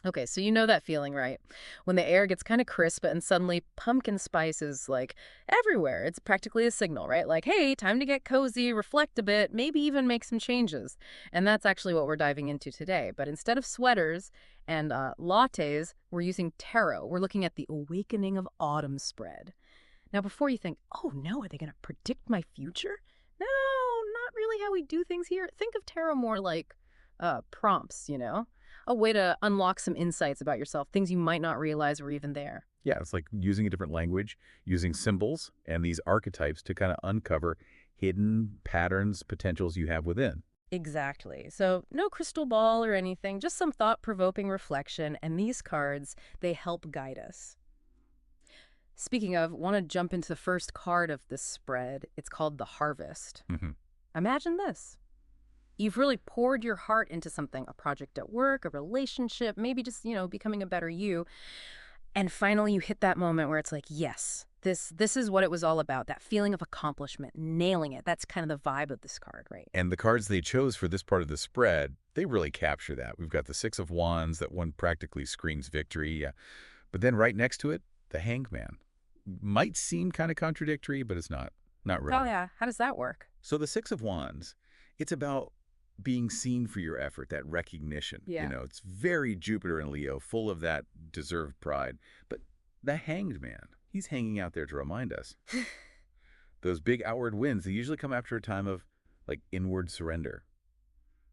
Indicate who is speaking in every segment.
Speaker 1: Okay, so you know that feeling, right? When the air gets kind of crisp and suddenly pumpkin spice is like everywhere. It's practically a signal, right? Like, hey, time to get cozy, reflect a bit, maybe even make some changes. And that's actually what we're diving into today. But instead of sweaters and lattes, we're using tarot. We're looking at the awakening of autumn spread. Now, before you think, oh no, are they going to predict my future? No, not really how we do things here. Think of tarot more like prompts, a way to unlock some insights about yourself, things you might not realize were even there.
Speaker 2: Yeah, it's like using a different language, using symbols and these archetypes to kind of uncover hidden patterns, potentials you have within.
Speaker 1: Exactly. So no crystal ball or anything, just some thought-provoking reflection, and these cards, they help guide us. Speaking of, want to jump into the first card of this spread. It's called the Harvest.
Speaker 2: Hmm.
Speaker 1: Imagine this. You've really poured your heart into something, a project at work, a relationship, maybe just, becoming a better you. And finally you hit that moment where it's like, yes, this is what it was all about. That feeling of accomplishment, nailing it. That's kind of the vibe of this card, right?
Speaker 2: And the cards they chose for this part of the spread, they really capture that. We've got the Six of Wands, that one practically screams victory. Yeah. But then right next to it, the Hangman. Might seem kind of contradictory, but it's not. Not
Speaker 1: Oh
Speaker 2: really.
Speaker 1: yeah, how does that work?
Speaker 2: So the Six of Wands, it's about being seen for your effort, that recognition.
Speaker 1: Yeah.
Speaker 2: It's very Jupiter and Leo, full of that deserved pride. But the Hanged Man, he's hanging out there to remind us. Those big outward wins, they usually come after a time of, like, inward surrender.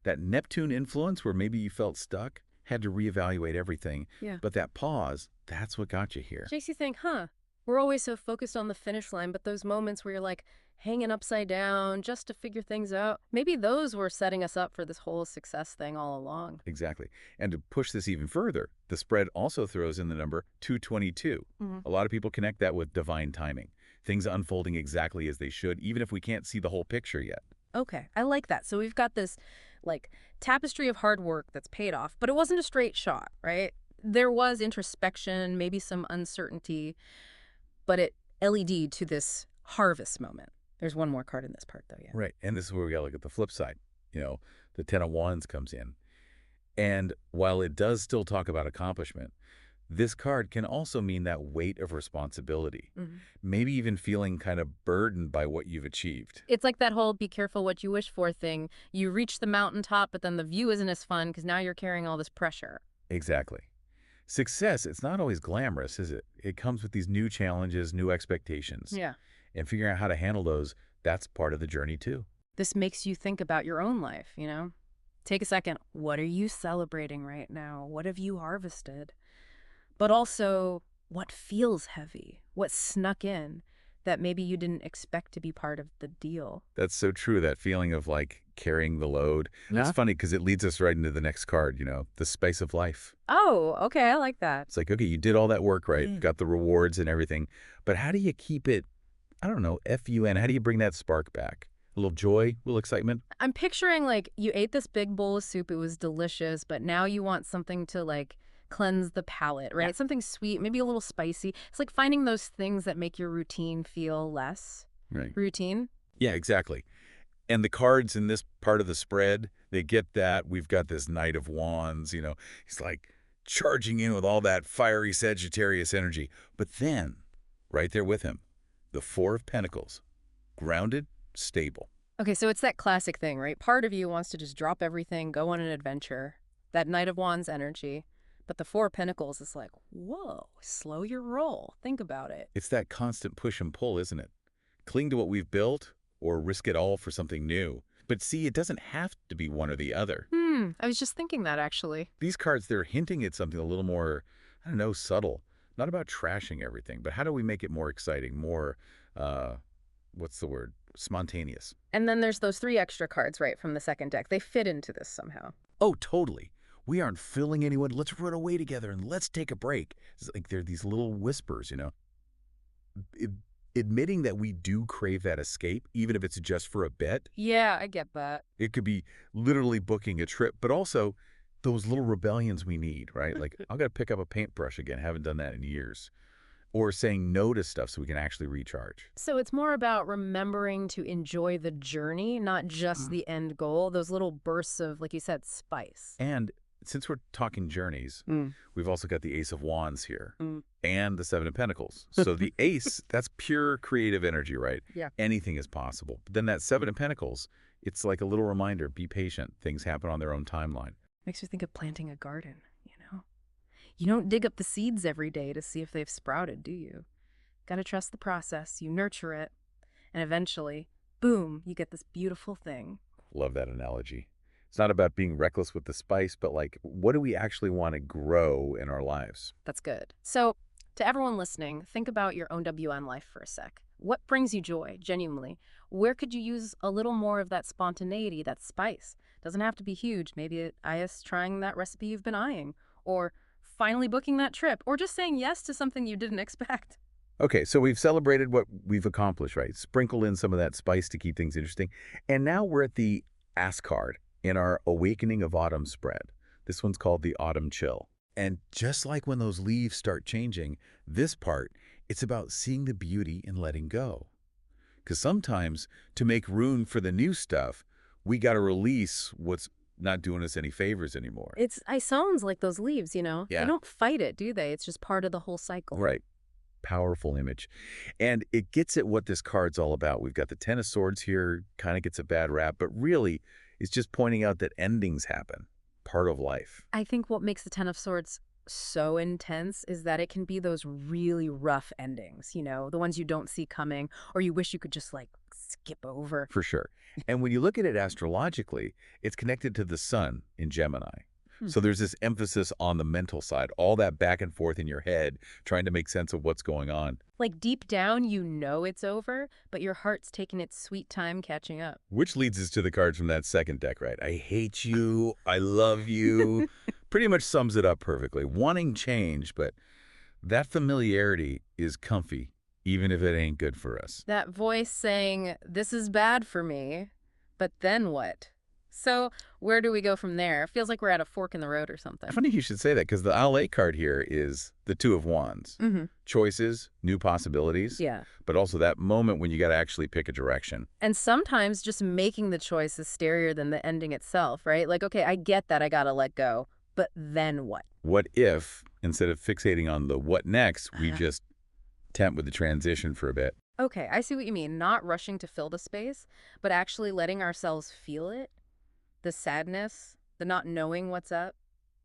Speaker 2: That Neptune influence where maybe you felt stuck, had to reevaluate everything.
Speaker 1: Yeah.
Speaker 2: But that pause, that's what got you here.
Speaker 1: Makes you think, huh, we're always so focused on the finish line, but those moments where you're like hanging upside down just to figure things out, maybe those were setting us up for this whole success thing all along.
Speaker 2: Exactly. And to push this even further, the spread also throws in the number 222.
Speaker 1: Hmm.
Speaker 2: A lot of people connect that with divine timing, things unfolding exactly as they should, even if we can't see the whole picture yet.
Speaker 1: Okay, I like that. So we've got this like tapestry of hard work that's paid off, but it wasn't a straight shot, right? There was introspection, maybe some uncertainty, but it LED'd to this harvest moment. There's one more card in this part, though, yeah.
Speaker 2: Right. And this is where we got to look at the flip side. The Ten of Wands comes in. And while it does still talk about accomplishment, this card can also mean that weight of responsibility,
Speaker 1: Mhm.
Speaker 2: maybe even feeling kind of burdened by what you've achieved.
Speaker 1: It's like that whole be careful what you wish for thing. You reach the mountaintop, but then the view isn't as fun because now you're carrying all this pressure.
Speaker 2: Exactly. Success, it's not always glamorous, is it? It comes with these new challenges, new expectations.
Speaker 1: Yeah.
Speaker 2: And figuring out how to handle those, that's part of the journey too.
Speaker 1: This makes you think about your own life, Take a second. What are you celebrating right now? What have you harvested? But also, what feels heavy? What snuck in that maybe you didn't expect to be part of the deal?
Speaker 2: That's so true, that feeling of like carrying the load. It's funny because it leads us right into the next card, the spice of life.
Speaker 1: Oh, okay. I like that.
Speaker 2: It's like, okay, you did all that work, right?
Speaker 1: Mm.
Speaker 2: Got the rewards and everything. But how do you keep it, I don't know, FUN? How do you bring that spark back? A little joy, a little excitement?
Speaker 1: I'm picturing like you ate this big bowl of soup. It was delicious, but now you want something to like cleanse the palate, right?
Speaker 2: Yeah.
Speaker 1: Something sweet, maybe a little spicy. It's like finding those things that make your routine feel less
Speaker 2: Right.
Speaker 1: routine.
Speaker 2: Yeah, exactly. And the cards in this part of the spread, they get that. We've got this Knight of Wands, he's like charging in with all that fiery Sagittarius energy. But then, right there with him, the Four of Pentacles, grounded, stable.
Speaker 1: Okay, so it's that classic thing, right? Part of you wants to just drop everything, go on an adventure, that Knight of Wands energy. But the Four of Pentacles is like, whoa, slow your roll. Think about it.
Speaker 2: It's that constant push and pull, isn't it? Cling to what we've built or risk it all for something new. But see, it doesn't have to be one or the other.
Speaker 1: I was just thinking that actually.
Speaker 2: These cards, they're hinting at something a little more, I don't know, subtle. Not about trashing everything, but how do we make it more exciting, more, what's the word? Spontaneous.
Speaker 1: And then there's those 3 extra cards, right, from the second deck. They fit into this somehow.
Speaker 2: Oh, totally. We aren't filling anyone. Let's run away together and let's take a break. It's like there are these little whispers, Admitting that we do crave that escape, even if it's just for a bit.
Speaker 1: Yeah, I get that.
Speaker 2: It could be literally booking a trip, but also those little rebellions we need, right? Like, I've got to pick up a paintbrush again. Haven't done that in years. Or saying no to stuff so we can actually recharge.
Speaker 1: So it's more about remembering to enjoy the journey, not just the end goal, those little bursts of, like you said, spice.
Speaker 2: And since we're talking journeys,
Speaker 1: Mm.
Speaker 2: we've also got the Ace of Wands here
Speaker 1: Mm.
Speaker 2: and the Seven of Pentacles. So the Ace, that's pure creative energy, right?
Speaker 1: Yeah.
Speaker 2: Anything is possible. But then that Seven of Pentacles, it's like a little reminder, be patient. Things happen on their own timeline.
Speaker 1: Makes me think of planting a garden, you know? You don't dig up the seeds every day to see if they've sprouted, do you? Gotta trust the process, you nurture it, and eventually, boom, you get this beautiful thing.
Speaker 2: Love that analogy. It's not about being reckless with the spice, but like, what do we actually want to grow in our lives?
Speaker 1: That's good. So, to everyone listening, think about your own WN life for a sec. What brings you joy, genuinely? Where could you use a little more of that spontaneity, that spice? Doesn't have to be huge. Maybe it's trying that recipe you've been eyeing, or finally booking that trip, or just saying yes to something you didn't expect.
Speaker 2: Okay, so we've celebrated what we've accomplished, right? Sprinkle in some of that spice to keep things interesting. And now we're at the Ass card in our Awakening of Autumn spread. This one's called the Autumn Chill. And just like when those leaves start changing, this part, it's about seeing the beauty and letting go. Because sometimes to make room for the new stuff, we got to release what's not doing us any favors anymore.
Speaker 1: It sounds like those leaves, you know? They
Speaker 2: Yeah.
Speaker 1: don't fight it, do they? It's just part of the whole cycle.
Speaker 2: Right. Powerful image. And it gets at what this card's all about. We've got the Ten of Swords here, kind of gets a bad rap, but really it's just pointing out that endings happen, part of life.
Speaker 1: I think what makes the Ten of Swords so intense is that it can be those really rough endings, you know, the ones you don't see coming or you wish you could just like skip over.
Speaker 2: For sure. And when you look at it astrologically, it's connected to the sun in Gemini. So there's this emphasis on the mental side, all that back and forth in your head, trying to make sense of what's going on.
Speaker 1: Like deep down, you know it's over, but your heart's taking its sweet time catching up.
Speaker 2: Which leads us to the cards from that second deck, right? I hate you. I love you. Pretty much sums it up perfectly. Wanting change, but that familiarity is comfy, even if it ain't good for us.
Speaker 1: That voice saying, this is bad for me, but then what? So where do we go from there? It feels like we're at a fork in the road or something.
Speaker 2: Funny you should say that, because the LA card here is the Two of Wands.
Speaker 1: Mm-hmm.
Speaker 2: Choices, new possibilities,
Speaker 1: Yeah.
Speaker 2: but also that moment when you got to actually pick a direction.
Speaker 1: And sometimes just making the choice is scarier than the ending itself, right? Like, okay, I get that I gotta let go, but then what?
Speaker 2: What if, instead of fixating on the what next, we just tempt with the transition for a bit?
Speaker 1: Okay, I see what you mean. Not rushing to fill the space, but actually letting ourselves feel it. The sadness, the not knowing what's up,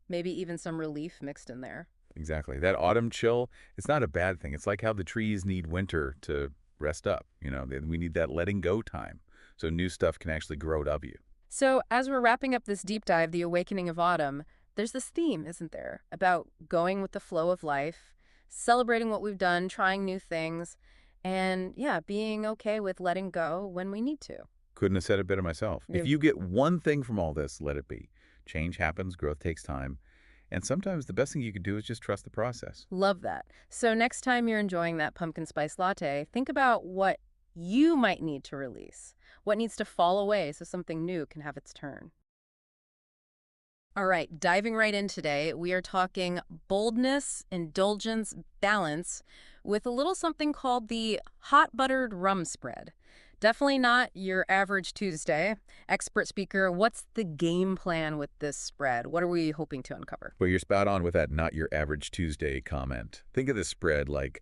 Speaker 1: maybe even some relief mixed in there.
Speaker 2: Exactly. That autumn chill, it's not a bad thing. It's like how the trees need winter to rest up. You know, we need that letting go time so new stuff can actually grow W.
Speaker 1: So as we're wrapping up this deep dive, The Awakening of Autumn, there's this theme, isn't there, about going with the flow of life, celebrating what we've done, trying new things, and yeah, being okay with letting go when we need to.
Speaker 2: Couldn't have said it better myself.
Speaker 1: Yeah.
Speaker 2: If you get one thing from all this, let it be. Change happens, growth takes time. And sometimes the best thing you can do is just trust the process.
Speaker 1: Love that. So next time you're enjoying that pumpkin spice latte, think about what you might need to release, what needs to fall away so something new can have its turn. All right, diving right in today, we are talking boldness, indulgence, balance with a little something called the Hot Buttered Rum spread. Definitely not your average Tuesday. Expert speaker, what's the game plan with this spread? What are we hoping to uncover?
Speaker 2: Well, you're spot on with that not your average Tuesday comment. Think of this spread like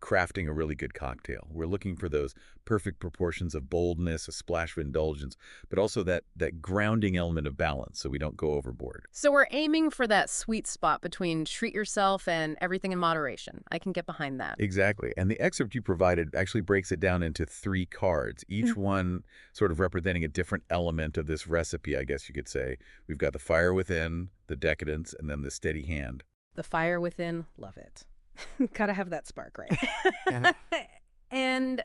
Speaker 2: crafting a really good cocktail. We're looking for those perfect proportions of boldness, a splash of indulgence, but also that grounding element of balance so we don't go overboard.
Speaker 1: So we're aiming for that sweet spot between treat yourself and everything in moderation. I can get behind that.
Speaker 2: Exactly. And the excerpt you provided actually breaks it down into 3 cards, each one sort of representing a different element of this recipe, I guess you could say. We've got the fire within, the decadence, and then the steady hand.
Speaker 1: The fire within, love it. Gotta have that spark, right? And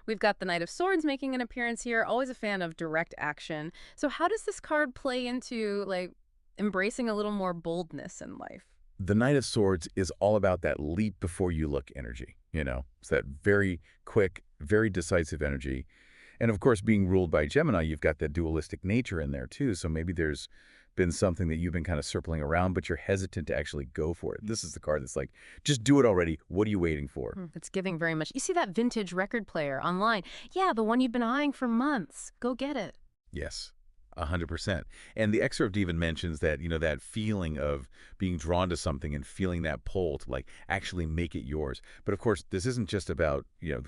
Speaker 1: we've got the Knight of Swords making an appearance here. Always a fan of direct action. So how does this card play into, like, embracing a little more boldness in life?
Speaker 2: The Knight of Swords is all about that leap before you look energy, you know? It's that very quick, very decisive energy. And of course, being ruled by Gemini, you've got that dualistic nature in there too. So maybe there's been something that you've been kind of circling around, but you're hesitant to actually go for it. This is the card that's like, just do it already. What are you waiting for?
Speaker 1: It's giving very much. You see that vintage record player online? Yeah, the one you've been eyeing for months. Go get it.
Speaker 2: Yes. 100%. And the excerpt even mentions that, that feeling of being drawn to something and feeling that pull to like actually make it yours. But of course, this isn't just about,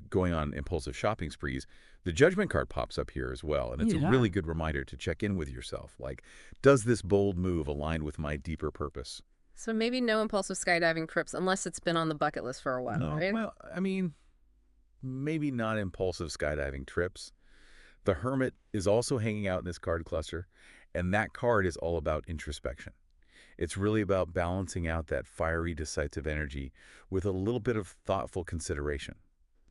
Speaker 2: going on impulsive shopping sprees. The judgment card pops up here as well. And it's a really good reminder to check in with yourself. Like, does this bold move align with my deeper purpose?
Speaker 1: So maybe no impulsive skydiving trips unless it's been on the bucket list for a while,
Speaker 2: No,
Speaker 1: right?
Speaker 2: well, I mean, maybe not impulsive skydiving trips. The Hermit is also hanging out in this card cluster, and that card is all about introspection. It's really about balancing out that fiery, decisive energy with a little bit of thoughtful consideration.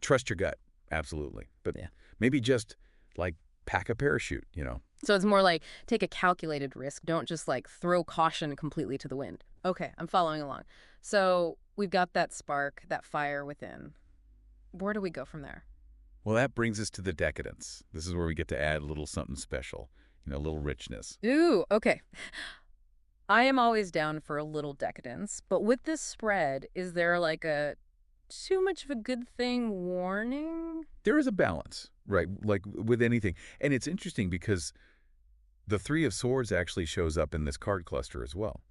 Speaker 2: Trust your gut, absolutely. But
Speaker 1: Yeah.
Speaker 2: maybe just, like, pack a parachute.
Speaker 1: So it's more like take a calculated risk. Don't just like throw caution completely to the wind. Okay, I'm following along. So we've got that spark, that fire within. Where do we go from there?
Speaker 2: Well, that brings us to the decadence. This is where we get to add a little something special, a little richness.
Speaker 1: Ooh, okay. I am always down for a little decadence, but with this spread, is there like a too much of a good thing warning?
Speaker 2: There is a balance, right? Like with anything. And it's interesting because the Three of Swords actually shows up in this card cluster as well.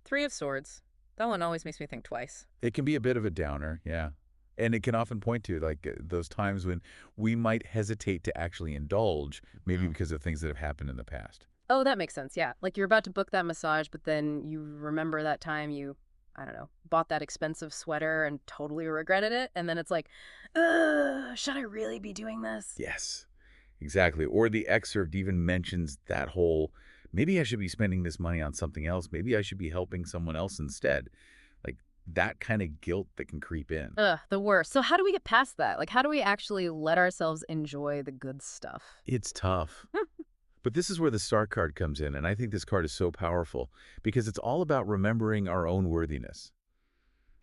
Speaker 1: Three of Swords. That one always makes me think twice.
Speaker 2: It can be a bit of a downer, yeah. And it can often point to like those times when we might hesitate to actually indulge, maybe because of things that have happened in the past.
Speaker 1: Oh, that makes sense, yeah. Like you're about to book that massage, but then you remember that time you, I don't know, bought that expensive sweater and totally regretted it. And then it's like, ugh, should I really be doing this?
Speaker 2: Yes, exactly. Or the excerpt even mentions that whole, maybe I should be spending this money on something else. Maybe I should be helping someone else instead. Like that kind of guilt that can creep in.
Speaker 1: Ugh, the worst. So how do we get past that? Like, how do we actually let ourselves enjoy the good stuff?
Speaker 2: It's tough. But this is where the Star card comes in, and I think this card is so powerful because it's all about remembering our own worthiness.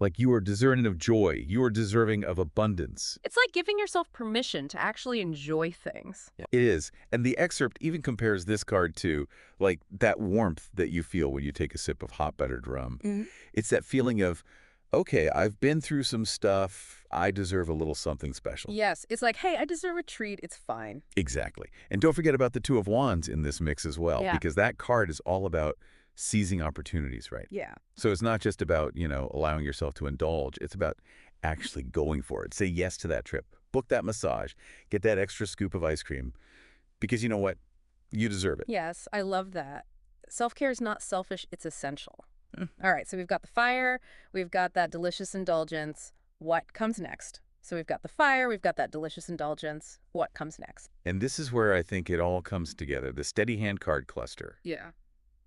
Speaker 2: Like you are deserving of joy, you are deserving of abundance.
Speaker 1: It's like giving yourself permission to actually enjoy things.
Speaker 2: It is. And the excerpt even compares this card to like that warmth that you feel when you take a sip of hot buttered rum. It's that feeling of, okay, I've been through some stuff. I deserve a little something special.
Speaker 1: Yes, it's like, hey, I deserve a treat. It's fine.
Speaker 2: Exactly. And don't forget about the Two of Wands in this mix as well,
Speaker 1: Yeah.
Speaker 2: because that card is all about seizing opportunities, right?
Speaker 1: Yeah.
Speaker 2: So it's not just about, allowing yourself to indulge. It's about actually going for it. Say yes to that trip. Book that massage. Get that extra scoop of ice cream. Because you know what? You deserve it.
Speaker 1: Yes, I love that. Self-care is not selfish, it's essential. All right, so we've got the fire, we've got that delicious indulgence. What comes next? So we've got the fire, we've got that delicious indulgence. What comes next?
Speaker 2: And this is where I think it all comes together. The steady hand card cluster.
Speaker 1: Yeah.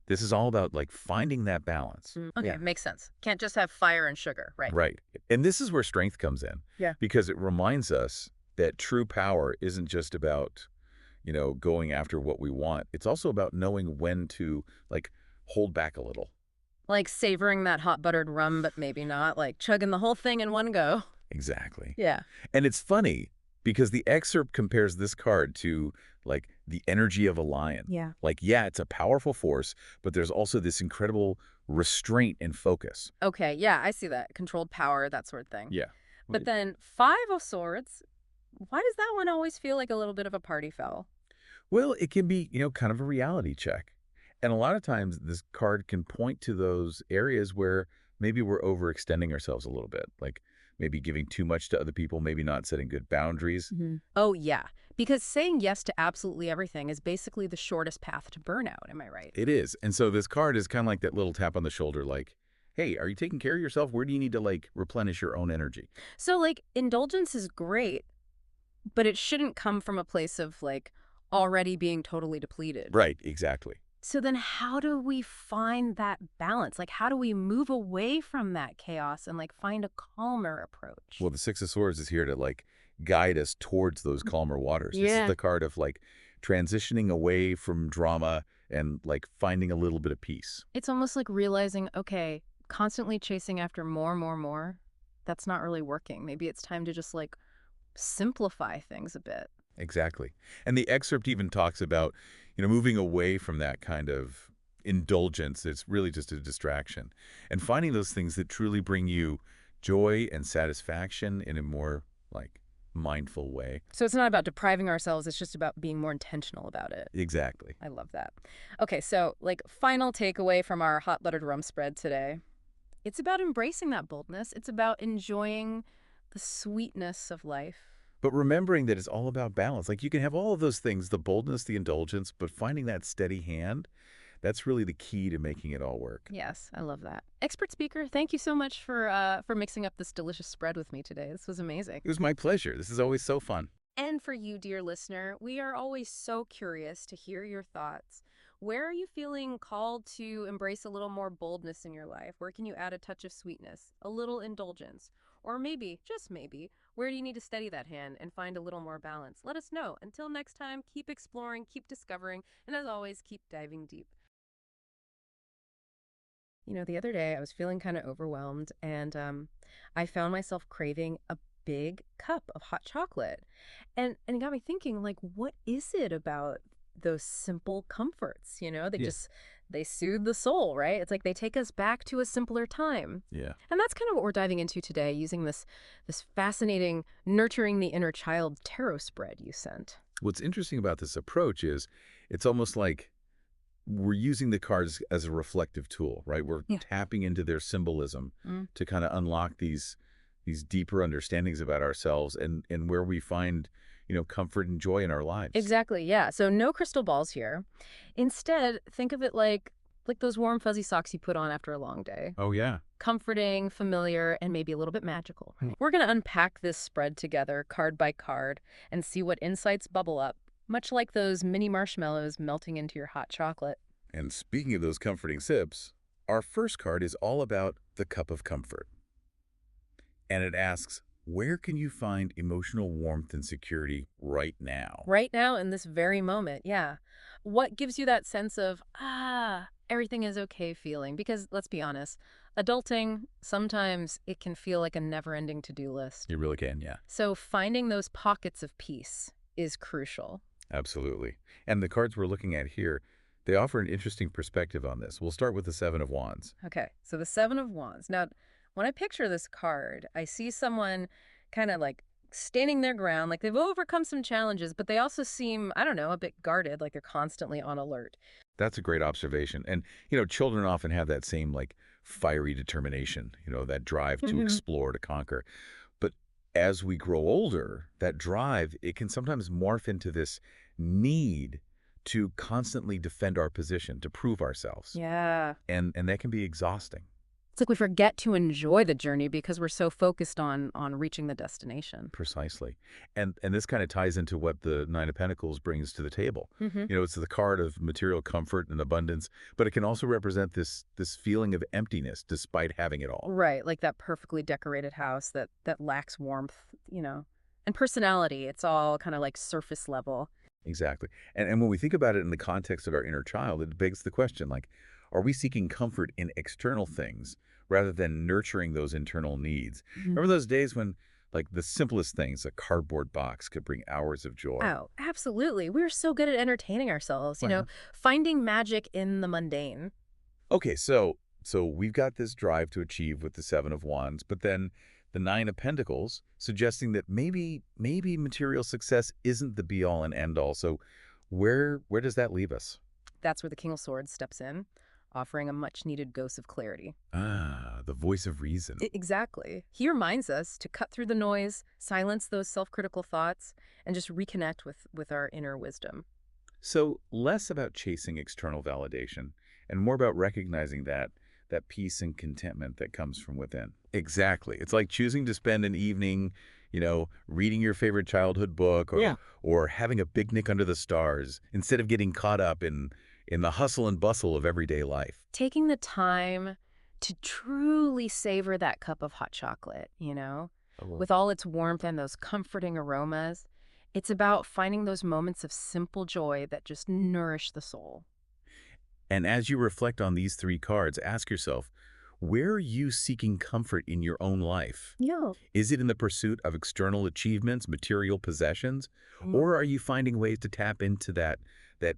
Speaker 2: This is all about like finding that balance.
Speaker 1: Okay,
Speaker 2: Yeah.
Speaker 1: makes sense. Can't just have fire and sugar, right?
Speaker 2: Right. And this is where strength comes in.
Speaker 1: Yeah.
Speaker 2: Because it reminds us that true power isn't just about, going after what we want. It's also about knowing when to like hold back a little.
Speaker 1: Like savoring that hot buttered rum, but maybe not. Like chugging the whole thing in one go.
Speaker 2: Exactly.
Speaker 1: Yeah.
Speaker 2: And it's funny because the excerpt compares this card to like the energy of a lion.
Speaker 1: Yeah.
Speaker 2: Like, yeah, it's a powerful force, but there's also this incredible restraint and focus.
Speaker 1: Okay, yeah, I see that. Controlled power, that sort of thing.
Speaker 2: Yeah.
Speaker 1: But then Five of Swords, why does that one always feel like a little bit of a party foul?
Speaker 2: Well, it can be, kind of a reality check. And a lot of times this card can point to those areas where maybe we're overextending ourselves a little bit, like maybe giving too much to other people, maybe not setting good boundaries.
Speaker 1: Oh, yeah. Because saying yes to absolutely everything is basically the shortest path to burnout, am I right?
Speaker 2: It is. And so this card is kind of like that little tap on the shoulder, like, hey, are you taking care of yourself? Where do you need to like replenish your own energy?
Speaker 1: So, like, indulgence is great, but it shouldn't come from a place of, like, already being totally depleted.
Speaker 2: Right, exactly.
Speaker 1: So then how do we find that balance? Like, how do we move away from that chaos and, like, find a calmer approach?
Speaker 2: Well, the Six of Swords is here to like guide us towards those calmer waters. This
Speaker 1: Yeah.
Speaker 2: is the card of like transitioning away from drama and like finding a little bit of peace.
Speaker 1: It's almost like realizing, okay, constantly chasing after more, that's not really working. Maybe it's time to just, like, simplify things a bit.
Speaker 2: Exactly. And the excerpt even talks about, moving away from that kind of indulgence. It's really just a distraction. And finding those things that truly bring you joy and satisfaction in a more like mindful way.
Speaker 1: So it's not about depriving ourselves, it's just about being more intentional about it.
Speaker 2: Exactly.
Speaker 1: I love that. Okay, so like final takeaway from our hot buttered rum spread today. It's about embracing that boldness. It's about enjoying the sweetness of life.
Speaker 2: But remembering that it's all about balance. Like you can have all of those things, the boldness, the indulgence, but finding that steady hand, that's really the key to making it all work.
Speaker 1: Yes, I love that. Expert speaker, thank you so much for mixing up this delicious spread with me today. This was amazing.
Speaker 2: It was my pleasure. This is always so fun.
Speaker 1: And for you, dear listener, we are always so curious to hear your thoughts. Where are you feeling called to embrace a little more boldness in your life? Where can you add a touch of sweetness, a little indulgence? Or maybe, just maybe, where do you need to steady that hand and find a little more balance? Let us know. Until next time, keep exploring, keep discovering, and as always, keep diving deep. You know, the other day I was feeling kind of overwhelmed and I found myself craving a big cup of hot chocolate. And it got me thinking, like, what is it about those simple comforts, you know?
Speaker 2: Yeah.
Speaker 1: They soothe the soul, right? It's like they take us back to a simpler time.
Speaker 2: Yeah.
Speaker 1: And that's kind of what we're diving into today, using this fascinating nurturing the inner child tarot spread you sent.
Speaker 2: What's interesting about this approach is it's almost like we're using the cards as a reflective tool, right? We're
Speaker 1: Yeah.
Speaker 2: tapping into their symbolism
Speaker 1: Mm.
Speaker 2: to kind of unlock these deeper understandings about ourselves and where we find, comfort and joy in our lives.
Speaker 1: Exactly, yeah. So no crystal balls here. Instead, think of it like those warm fuzzy socks you put on after a long day.
Speaker 2: Oh, yeah.
Speaker 1: Comforting, familiar, and maybe a little bit magical.
Speaker 2: Hmm.
Speaker 1: We're going to unpack this spread together, card by card, and see what insights bubble up, much like those mini marshmallows melting into your hot chocolate.
Speaker 2: And speaking of those comforting sips, our first card is all about the cup of comfort. And it asks, where can you find emotional warmth and security right now?
Speaker 1: Right now, in this very moment, yeah. What gives you that sense of, everything is okay feeling? Because let's be honest, adulting, sometimes it can feel like a never-ending to-do list.
Speaker 2: You really can, yeah.
Speaker 1: So finding those pockets of peace is crucial.
Speaker 2: Absolutely. And the cards we're looking at here, they offer an interesting perspective on this. We'll start with the Seven of Wands.
Speaker 1: Okay, so the Seven of Wands. Now, when I picture this card, I see someone kind of like standing their ground, like they've overcome some challenges, but they also seem, I don't know, a bit guarded, like they're constantly on alert.
Speaker 2: That's a great observation. And, children often have that same, like, fiery determination, that drive to explore, to conquer. But as we grow older, that drive, it can sometimes morph into this need to constantly defend our position, to prove ourselves.
Speaker 1: Yeah.
Speaker 2: And that can be exhausting.
Speaker 1: It's like we forget to enjoy the journey because we're so focused on reaching the destination.
Speaker 2: Precisely. And this kind of ties into what the Nine of Pentacles brings to the table.
Speaker 1: Mm-hmm.
Speaker 2: It's the card of material comfort and abundance, but it can also represent this feeling of emptiness despite having it all.
Speaker 1: Right, like that perfectly decorated house that lacks warmth, you know. And personality, it's all kind of like surface level.
Speaker 2: Exactly. And when we think about it in the context of our inner child, it begs the question, like, are we seeking comfort in external things rather than nurturing those internal needs? Remember those days when, like, the simplest things, a cardboard box, could bring hours of joy?
Speaker 1: Oh, absolutely. We're so good at entertaining ourselves, you know,
Speaker 2: Wow.
Speaker 1: finding magic in the mundane.
Speaker 2: Okay, so we've got this drive to achieve with the Seven of Wands, but then the Nine of Pentacles suggesting that maybe material success isn't the be-all and end-all. So where does that leave us?
Speaker 1: That's where the King of Swords steps in, offering a much-needed dose of clarity.
Speaker 2: Ah, the voice of reason.
Speaker 1: Exactly. He reminds us to cut through the noise, silence those self-critical thoughts, and just reconnect with our inner wisdom.
Speaker 2: So less about chasing external validation and more about recognizing that peace and contentment that comes from within. Exactly. It's like choosing to spend an evening, reading your favorite childhood book or having a picnic under the stars instead of getting caught up in the hustle and bustle of everyday life.
Speaker 1: Taking the time to truly savor that cup of hot chocolate, you know, with all its warmth and those comforting aromas. It's about finding those moments of simple joy that just nourish the soul.
Speaker 2: And as you reflect on these three cards, ask yourself, where are you seeking comfort in your own life?
Speaker 1: Yeah.
Speaker 2: Is it in the pursuit of external achievements, material possessions, or are you finding ways to tap into that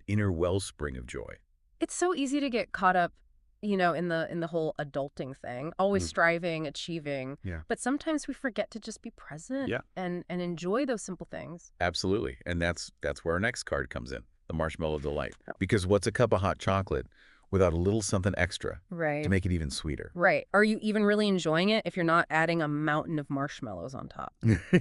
Speaker 2: inner wellspring of joy?
Speaker 1: It's so easy to get caught up in the whole adulting thing, always striving, achieving.
Speaker 2: Yeah.
Speaker 1: But sometimes we forget to just be present
Speaker 2: Yeah.
Speaker 1: and enjoy those simple things.
Speaker 2: Absolutely. And that's where our next card comes in, the Marshmallow Delight. Because what's a cup of hot chocolate without a little something extra to
Speaker 1: Right.
Speaker 2: make it even sweeter?
Speaker 1: Right. Are you even really enjoying it if you're not adding a mountain of marshmallows on top?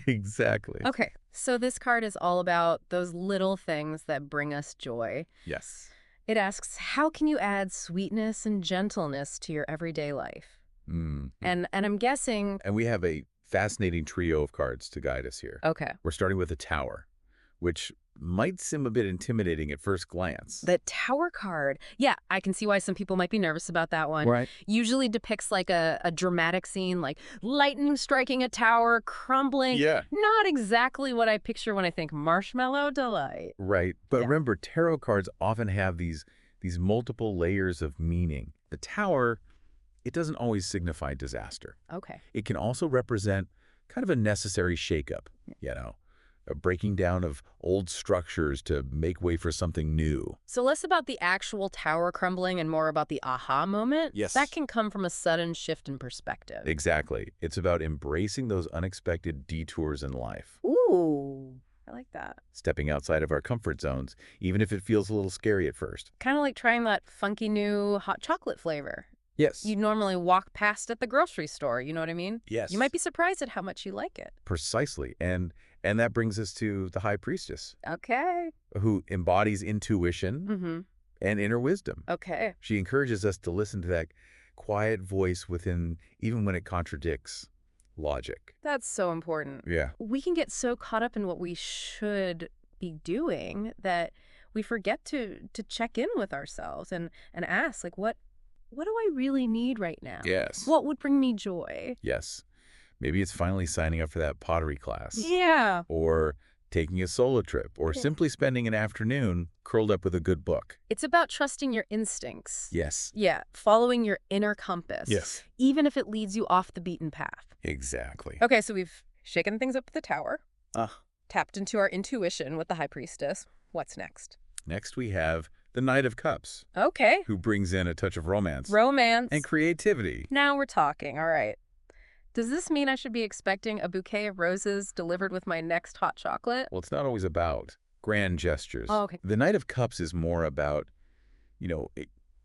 Speaker 2: Exactly.
Speaker 1: Okay. So this card is all about those little things that bring us joy.
Speaker 2: Yes.
Speaker 1: It asks, how can you add sweetness and gentleness to your everyday life?
Speaker 2: Mm.
Speaker 1: And I'm guessing,
Speaker 2: And we have a fascinating trio of cards to guide us here.
Speaker 1: okay,
Speaker 2: We're starting with the Tower, which might seem a bit intimidating at first glance.
Speaker 1: the Tower card. Yeah, I can see why some people might be nervous about that one.
Speaker 2: Right.
Speaker 1: Usually depicts like a dramatic scene, like lightning striking a tower, crumbling.
Speaker 2: Yeah.
Speaker 1: Not exactly what I picture when I think Marshmallow Delight.
Speaker 2: Right. But
Speaker 1: Yeah.
Speaker 2: remember, tarot cards often have these multiple layers of meaning. The Tower, it doesn't always signify disaster.
Speaker 1: Okay.
Speaker 2: It can also represent kind of a necessary shakeup, a breaking down of old structures to make way for something new.
Speaker 1: So less about the actual tower crumbling and more about the aha moment?
Speaker 2: Yes.
Speaker 1: That can come from a sudden shift in perspective.
Speaker 2: Exactly. It's about embracing those unexpected detours in life.
Speaker 1: Ooh, I like that.
Speaker 2: Stepping outside of our comfort zones, even if it feels a little scary at first.
Speaker 1: Kind of like trying that funky new hot chocolate flavor.
Speaker 2: Yes.
Speaker 1: You normally walk past at the grocery store, you know what I mean?
Speaker 2: Yes.
Speaker 1: You might be surprised at how much you like it.
Speaker 2: Precisely. And that brings us to the High Priestess,
Speaker 1: Okay.
Speaker 2: who embodies intuition
Speaker 1: Mm-hmm.
Speaker 2: and inner wisdom.
Speaker 1: Okay.
Speaker 2: She encourages us to listen to that quiet voice within, even when it contradicts logic.
Speaker 1: That's so important.
Speaker 2: Yeah.
Speaker 1: We can get so caught up in what we should be doing that we forget to check in with ourselves and ask, like, what do I really need right now?
Speaker 2: Yes.
Speaker 1: What would bring me joy?
Speaker 2: Yes. Maybe it's finally signing up for that pottery class.
Speaker 1: Yeah.
Speaker 2: Or taking a solo trip, or
Speaker 1: Yeah.
Speaker 2: simply spending an afternoon curled up with a good book.
Speaker 1: It's about trusting your instincts.
Speaker 2: Yes.
Speaker 1: Yeah, following your inner compass.
Speaker 2: Yes.
Speaker 1: Even if it leads you off the beaten path.
Speaker 2: Exactly.
Speaker 1: Okay, so we've shaken things up at the tower,
Speaker 2: Ah.
Speaker 1: tapped into our intuition with the High Priestess. What's next?
Speaker 2: Next we have the Knight of Cups,
Speaker 1: Okay.
Speaker 2: who brings in a touch of romance
Speaker 1: Romance.
Speaker 2: and creativity.
Speaker 1: Now we're talking. All right. Does this mean I should be expecting a bouquet of roses delivered with my next hot chocolate?
Speaker 2: Well, it's not always about grand gestures.
Speaker 1: Oh, okay.
Speaker 2: The Knight of Cups is more about,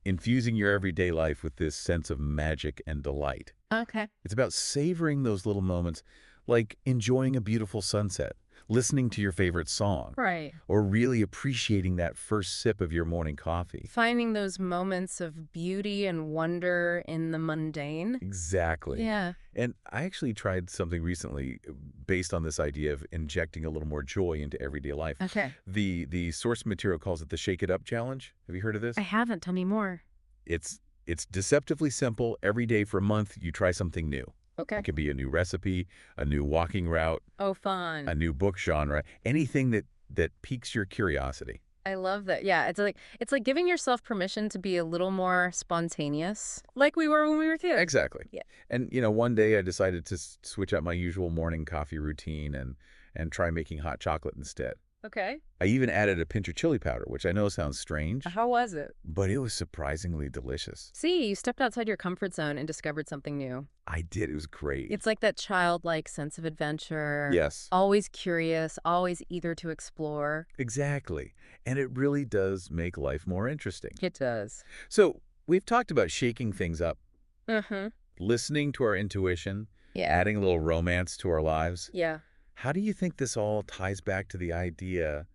Speaker 2: infusing your everyday life with this sense of magic and delight.
Speaker 1: Okay.
Speaker 2: It's about savoring those little moments, like enjoying a beautiful sunset, listening to your favorite song,
Speaker 1: Right.
Speaker 2: or really appreciating that first sip of your morning coffee.
Speaker 1: Finding those moments of beauty and wonder in the mundane.
Speaker 2: Exactly.
Speaker 1: Yeah.
Speaker 2: And I actually tried something recently based on this idea of injecting a little more joy into everyday life.
Speaker 1: Okay.
Speaker 2: The source material calls it the Shake It Up Challenge. Have you heard of this?
Speaker 1: I haven't. Tell me more.
Speaker 2: It's deceptively simple. Every day for a month, you try something new.
Speaker 1: Okay.
Speaker 2: It could be a new recipe, a new walking route,
Speaker 1: Oh, fun.
Speaker 2: a new book genre, anything that piques your curiosity.
Speaker 1: I love that. Yeah, it's like giving yourself permission to be a little more spontaneous, like we were when we were kids.
Speaker 2: Exactly.
Speaker 1: Yeah.
Speaker 2: And, one day I decided to switch up my usual morning coffee routine and try making hot chocolate instead.
Speaker 1: Okay.
Speaker 2: I even added a pinch of chili powder, which I know sounds strange,
Speaker 1: How was it?
Speaker 2: but it was surprisingly delicious.
Speaker 1: See, you stepped outside your comfort zone and discovered something new.
Speaker 2: I did. It was great.
Speaker 1: It's like that childlike sense of adventure.
Speaker 2: Yes,
Speaker 1: Always curious, always eager to explore.
Speaker 2: exactly. And it really does make life more interesting.
Speaker 1: It does.
Speaker 2: So we've talked about shaking things up,
Speaker 1: Mm-hmm.
Speaker 2: listening to our intuition,
Speaker 1: Yeah.
Speaker 2: adding a little romance to our lives.
Speaker 1: Yeah.
Speaker 2: How do you think this all ties back to the idea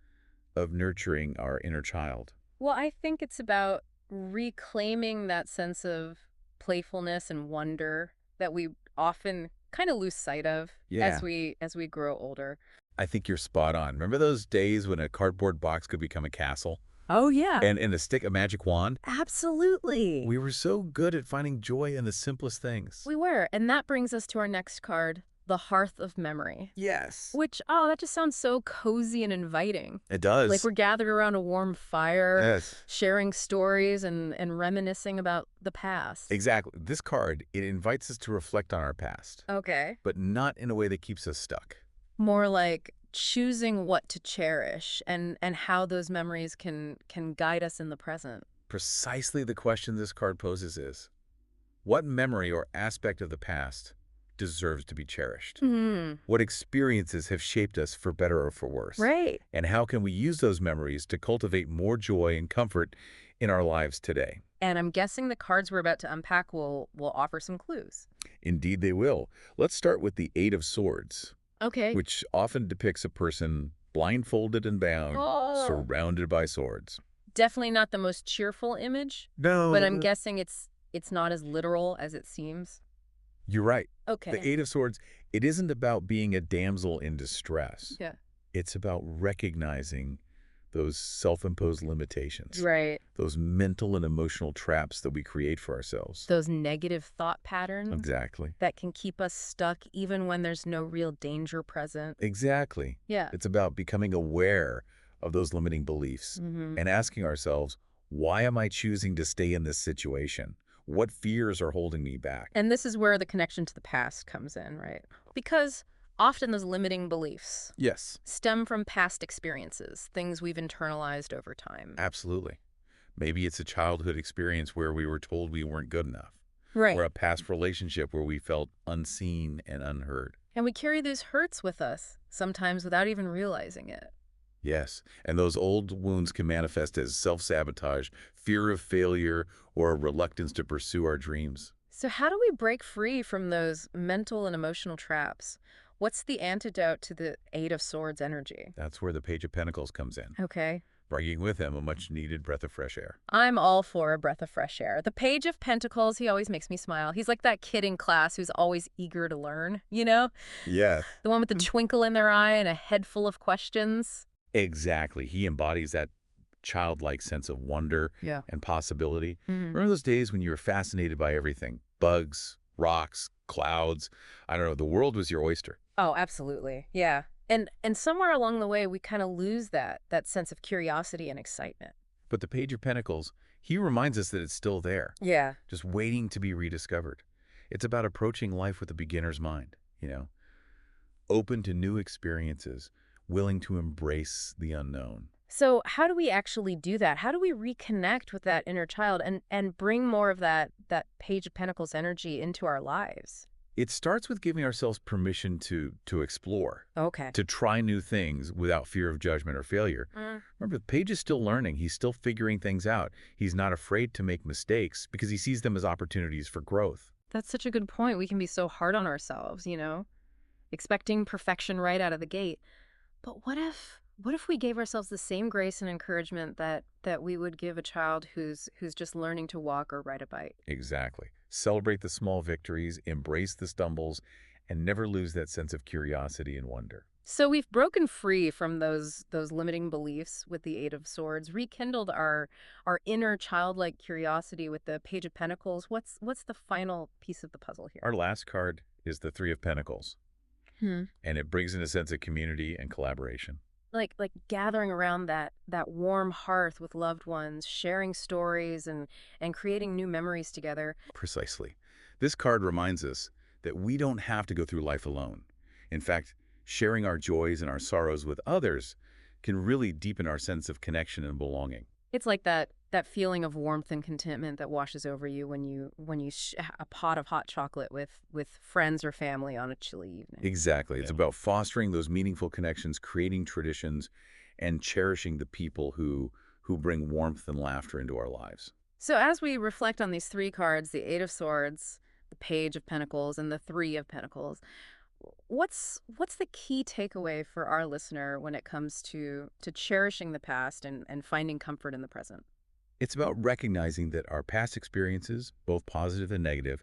Speaker 2: of nurturing our inner child?
Speaker 1: Well, I think it's about reclaiming that sense of playfulness and wonder that we often kind of lose sight of
Speaker 2: Yeah.
Speaker 1: as we grow older.
Speaker 2: I think you're spot on. Remember those days when a cardboard box could become a castle?
Speaker 1: Oh, yeah.
Speaker 2: And a magic wand?
Speaker 1: Absolutely.
Speaker 2: We were so good at finding joy in the simplest things.
Speaker 1: We were. And that brings us to our next card, the Hearth of Memory.
Speaker 2: Yes.
Speaker 1: Which, oh, that just sounds so cozy and inviting.
Speaker 2: It does.
Speaker 1: Like we're gathered around a warm fire,
Speaker 2: Yes.
Speaker 1: sharing stories and reminiscing about the past.
Speaker 2: Exactly. This card, it invites us to reflect on our past,
Speaker 1: Okay.
Speaker 2: but not in a way that keeps us stuck.
Speaker 1: More like choosing what to cherish and how those memories can guide us in the present.
Speaker 2: Precisely the question this card poses is, what memory or aspect of the past deserves to be cherished?
Speaker 1: Hmm.
Speaker 2: What experiences have shaped us for better or for worse?
Speaker 1: Right.
Speaker 2: And how can we use those memories to cultivate more joy and comfort in our lives today?
Speaker 1: And I'm guessing the cards we're about to unpack will offer some clues.
Speaker 2: Indeed, they will. Let's start with the Eight of Swords,
Speaker 1: Okay.
Speaker 2: which often depicts a person blindfolded and bound,
Speaker 1: Oh.
Speaker 2: surrounded by swords.
Speaker 1: Definitely not the most cheerful image, but I'm
Speaker 2: No,
Speaker 1: guessing it's not as literal as it seems.
Speaker 2: you're right. The
Speaker 1: Okay.
Speaker 2: Eight of Swords, it isn't about being a damsel in distress.
Speaker 1: Yeah.
Speaker 2: It's about recognizing those self-imposed limitations,
Speaker 1: Right.
Speaker 2: those mental and emotional traps that we create for ourselves.
Speaker 1: Those negative thought patterns
Speaker 2: Exactly.
Speaker 1: that can keep us stuck even when there's no real danger present.
Speaker 2: Exactly.
Speaker 1: Yeah.
Speaker 2: It's about becoming aware of those limiting beliefs
Speaker 1: Hmm.
Speaker 2: and asking ourselves, why am I choosing to stay in this situation? What fears are holding me back?
Speaker 1: And this is where the connection to the past comes in, right? Because often those limiting beliefs
Speaker 2: Yes,
Speaker 1: stem from past experiences, things we've internalized over time.
Speaker 2: absolutely. Maybe it's a childhood experience where we were told we weren't good enough, or
Speaker 1: Right.
Speaker 2: a past relationship where we felt unseen and unheard.
Speaker 1: And we carry those hurts with us, sometimes without even realizing it.
Speaker 2: Yes, and those old wounds can manifest as self-sabotage, fear of failure, or a reluctance to pursue our dreams.
Speaker 1: So, how do we break free from those mental and emotional traps? What's the antidote to the Eight of Swords energy?
Speaker 2: That's where the Page of Pentacles comes in,
Speaker 1: Okay.
Speaker 2: bringing with him a much-needed breath of fresh air.
Speaker 1: I'm all for a breath of fresh air. The Page of Pentacles, he always makes me smile. He's like that kid in class who's always eager to learn, you know?
Speaker 2: Yes.
Speaker 1: The one with the twinkle in their eye and a head full of questions.
Speaker 2: Exactly. He embodies that childlike sense of wonder
Speaker 1: Yeah.
Speaker 2: and possibility.
Speaker 1: Hmm.
Speaker 2: Remember those days when you were fascinated by everything? Bugs, rocks, clouds. I don't know. The world was your oyster.
Speaker 1: Oh, absolutely. Yeah. And somewhere along the way we kind of lose that sense of curiosity and excitement.
Speaker 2: But the Page of Pentacles, he reminds us that it's still there,
Speaker 1: Yeah.
Speaker 2: just waiting to be rediscovered. It's about approaching life with a beginner's mind, open to new experiences, willing to embrace the unknown.
Speaker 1: So how do we actually do that? How do we reconnect with that inner child and bring more of that Page of Pentacles energy into our lives?
Speaker 2: It starts with giving ourselves permission to explore,
Speaker 1: Okay.
Speaker 2: to try new things without fear of judgment or failure.
Speaker 1: Mm.
Speaker 2: Remember, Paige is still learning. He's still figuring things out. He's not afraid to make mistakes because he sees them as opportunities for growth.
Speaker 1: That's such a good point. We can be so hard on ourselves, expecting perfection right out of the gate. But what if we gave ourselves the same grace and encouragement that we would give a child who's just learning to walk or ride a bike?
Speaker 2: Exactly. Celebrate the small victories, embrace the stumbles, and never lose that sense of curiosity and wonder.
Speaker 1: So we've broken free from those limiting beliefs with the Eight of Swords, rekindled our inner childlike curiosity with the Page of Pentacles. What's the final piece of the puzzle here?
Speaker 2: Our last card is the Three of Pentacles,
Speaker 1: Hmm.
Speaker 2: and it brings in a sense of community and collaboration.
Speaker 1: Like gathering around that warm hearth with loved ones, sharing stories and creating new memories together.
Speaker 2: Precisely. This card reminds us that we don't have to go through life alone. In fact, sharing our joys and our sorrows with others can really deepen our sense of connection and belonging.
Speaker 1: It's like that feeling of warmth and contentment that washes over you when you a pot of hot chocolate with friends or family on a chilly evening.
Speaker 2: Exactly. It's about fostering those meaningful connections, creating traditions, and cherishing the people who bring warmth and laughter into our lives.
Speaker 1: So as we reflect on these three cards, the Eight of Swords, the Page of Pentacles, and the Three of Pentacles, what's the key takeaway for our listener when it comes to cherishing the past and finding comfort in the present?
Speaker 2: It's about recognizing that our past experiences, both positive and negative,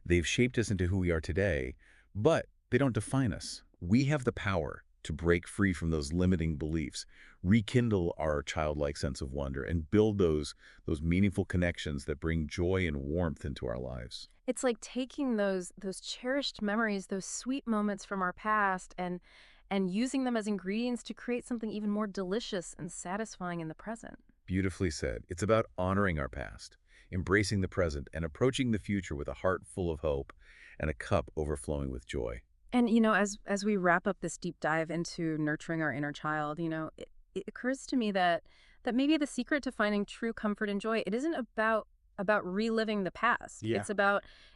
Speaker 2: they've shaped us into who we are today, but they don't define us. We have the power to break free from those limiting beliefs, rekindle our childlike sense of wonder, and build those meaningful connections that bring joy and warmth into our lives.
Speaker 1: It's like taking those cherished memories, those sweet moments from our past and using them as ingredients to create something even more delicious and satisfying in the present.
Speaker 2: Beautifully said. It's about honoring our past, embracing the present, and approaching the future with a heart full of hope and a cup overflowing with joy.
Speaker 1: And as we wrap up this deep dive into nurturing our inner child, it occurs to me that maybe the secret to finding true comfort and joy, it isn't about reliving the past.
Speaker 2: Yeah.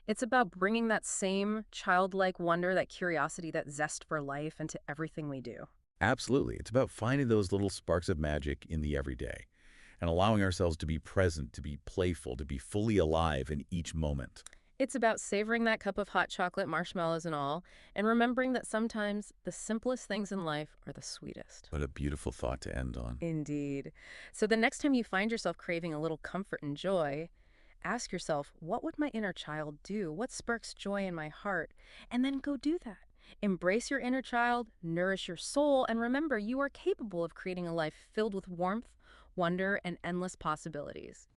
Speaker 1: It's about bringing that same childlike wonder, that curiosity, that zest for life into everything we do.
Speaker 2: Absolutely. It's about finding those little sparks of magic in the everyday and allowing ourselves to be present, to be playful, to be fully alive in each moment.
Speaker 1: It's about savoring that cup of hot chocolate, marshmallows and all, and remembering that sometimes the simplest things in life are the sweetest.
Speaker 2: What a beautiful thought to end on.
Speaker 1: Indeed. So the next time you find yourself craving a little comfort and joy, ask yourself, what would my inner child do? What sparks joy in my heart? And then go do that. Embrace your inner child, nourish your soul, and remember you are capable of creating a life filled with warmth, wonder, and endless possibilities.